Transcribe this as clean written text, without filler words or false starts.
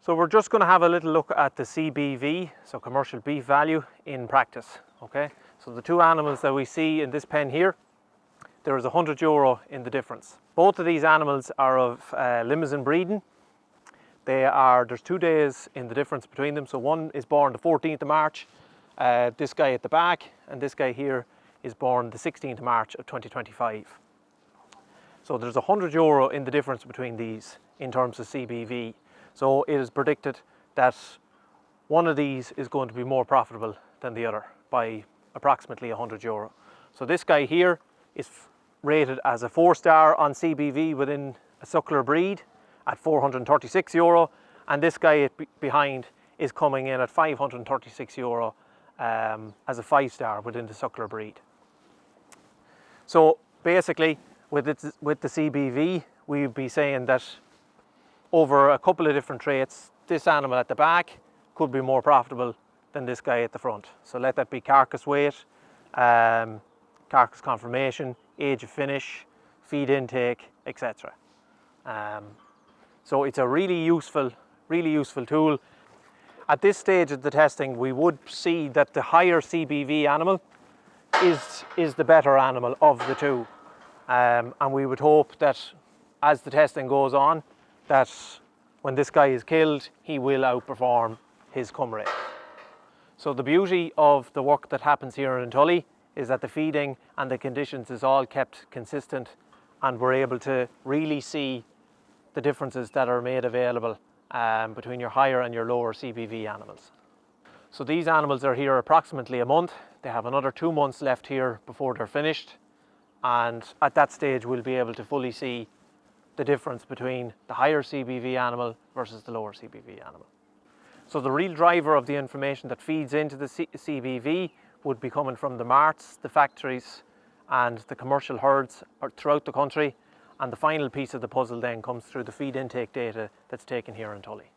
So we're just going to have a little look at the CBV, so commercial beef value, in practice. Okay, so the two animals that we see in this pen here, there is €100 in the difference. Both of these animals are of limousine breeding. There's 2 days in the difference between them. So one is born the 14th of March, this guy at the back, and this guy here is born the 16th of March of 2025. So there's €100 in the difference between these in terms of CBV. So it is predicted that one of these is going to be more profitable than the other by approximately €100. So this guy here is rated as a 4-star on CBV within a suckler breed at €436, and this guy behind is coming in at €536 as a 5-star within the suckler breed. So basically with the CBV, we'd be saying that over a couple of different traits, this animal at the back could be more profitable than this guy at the front. So let that be carcass weight, carcass conformation, age of finish, feed intake, etc. So it's a really useful tool. At this stage of the testing, we would see that the higher CBV animal is the better animal of the two. And we would hope that as the testing goes on, that when this guy is killed, he will outperform his come rate. So the beauty of the work that happens here in Tully is that the feeding and the conditions is all kept consistent, and we're able to really see the differences that are made available between your higher and your lower CBV animals. So these animals are here approximately a month. They have another 2 months left here before they're finished, and at that stage we'll be able to fully see the difference between the higher CBV animal versus the lower CBV animal. So the real driver of the information that feeds into the CBV would be coming from the marts, the factories and the commercial herds throughout the country, and the final piece of the puzzle then comes through the feed intake data that's taken here in Tully.